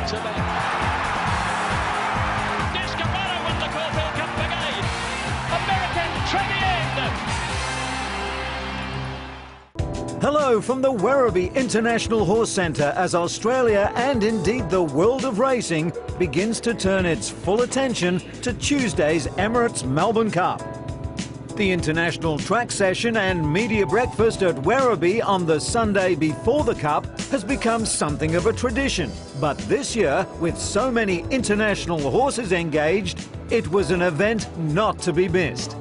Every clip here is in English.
to me. Descarado won the Caulfield Cup again. American Trevian. Hello from the Werribee International Horse Center as Australia and indeed the world of racing begins to turn its full attention to Tuesday's Emirates Melbourne Cup. The international track session and media breakfast at Werribee on the Sunday before the Cup has become something of a tradition. But this year, with so many international horses engaged, it was an event not to be missed.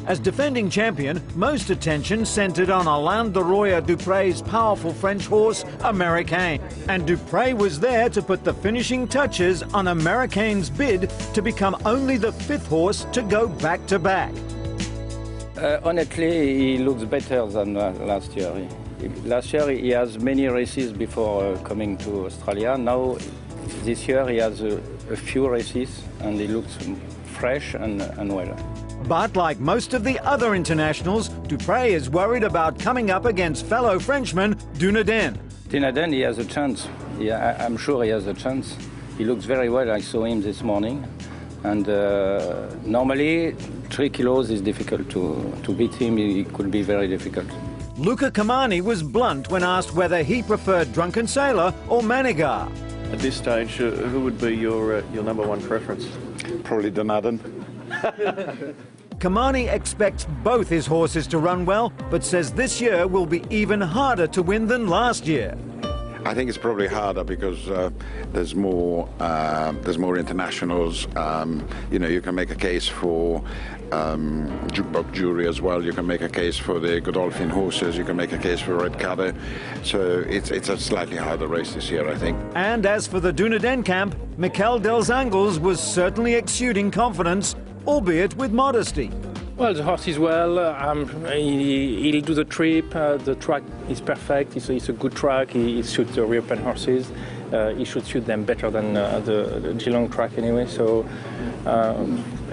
As defending champion, most attention centred on Alain de Royer Dupre's powerful French horse, Americain. And Dupre was there to put the finishing touches on Americain's bid to become only the fifth horse to go back-to-back. Honestly, he looks better than last year. Last year he has many races before coming to Australia. Now, this year he has a few races and he looks fresh and well. But like most of the other internationals, Dupre is worried about coming up against fellow Frenchman Dunedin. Dunedin, he has a chance. Yeah, I'm sure he has a chance. He looks very well. I saw him this morning. And normally 3 kilos is difficult to beat him. It could be very difficult. Luca Kamani was blunt when asked whether he preferred Drunken Sailor or Manigar. At this stage, who would be your number one preference? Probably Dunedin. Kamani expects both his horses to run well, but says this year will be even harder to win than last year. I think it's probably harder because there's more internationals. You know, you can make a case for Jukebox Jury as well. You can make a case for the Godolphin horses. You can make a case for Red Caddo. So it's a slightly harder race this year, I think. And as for the Dunedin camp, Mikel Dels Angles was certainly exuding confidence, albeit with modesty. Well, the horse is well. He'll do the trip. The track is perfect. It's a good track. He suits the European horses. He should suit them better than the Geelong track anyway. So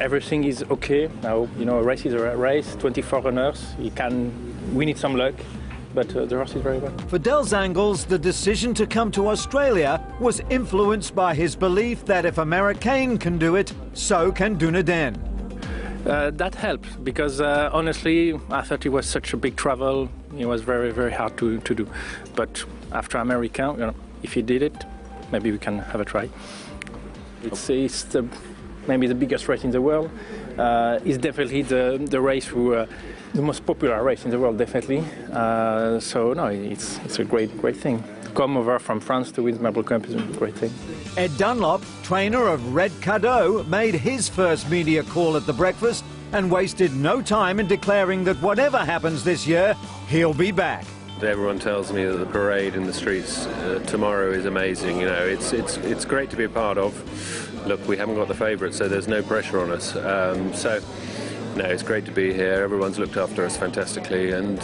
everything is okay. Now, you know, a race is a race. 24 runners. We need some luck, but the horse is very well. For Dels Angles, the decision to come to Australia was influenced by his belief that if Americain can do it, so can Dunedin. That helped because honestly, I thought it was such a big travel. It was very, very hard to do. But after Americain, you know, if he did it, maybe we can have a try. It's maybe the biggest race in the world. It's definitely the race the most popular race in the world, definitely. So no, it's a great thing. Come over from France to win the Melbourne Cup is a great thing. Ed Dunlop, trainer of Red Caddo, made his first media call at the breakfast and wasted no time in declaring that whatever happens this year, he'll be back. Everyone tells me that the parade in the streets tomorrow is amazing. You know, it's great to be a part of. Look, we haven't got the favourites, so there's no pressure on us. So, no, it's great to be here. Everyone's looked after us fantastically, and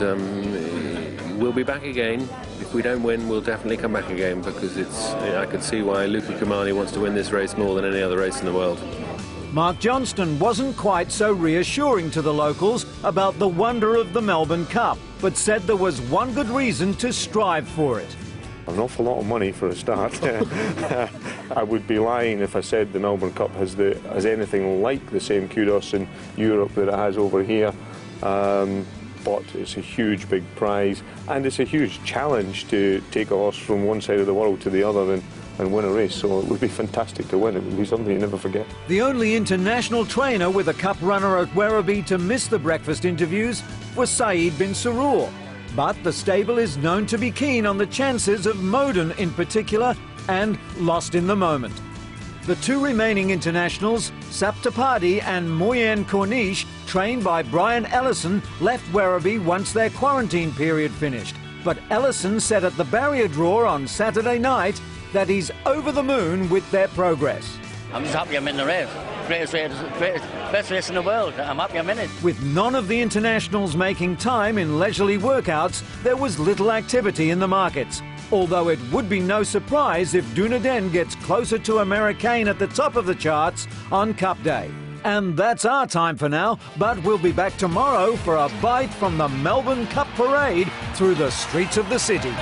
we'll be back again. If we don't win, we'll definitely come back again because I could see why Luca Kamani wants to win this race more than any other race in the world. Mark Johnston wasn't quite so reassuring to the locals about the wonder of the Melbourne Cup, but said there was one good reason to strive for it. An awful lot of money for a start. I would be lying if I said the Melbourne Cup has anything like the same kudos in Europe that it has over here. But it's a huge big prize and it's a huge challenge to take a horse from one side of the world to the other and win a race, so it would be fantastic to win. It would be something you never forget. The only international trainer with a cup runner at Werribee to miss the breakfast interviews was Saeed bin Sarour. But the stable is known to be keen on the chances of Moden in particular and lost in the moment. The two remaining internationals, Saptapadi and Moyen Corniche, trained by Brian Ellison, left Werribee once their quarantine period finished. But Ellison said at the barrier draw on Saturday night that he's over the moon with their progress. I'm just happy I'm in the race. Best race in the world. I'm happy I'm in it. With none of the internationals making time in leisurely workouts, there was little activity in the markets. Although it would be no surprise if Dunedin gets closer to Americain at the top of the charts on Cup Day. And that's our time for now, but we'll be back tomorrow for a bite from the Melbourne Cup Parade through the streets of the city.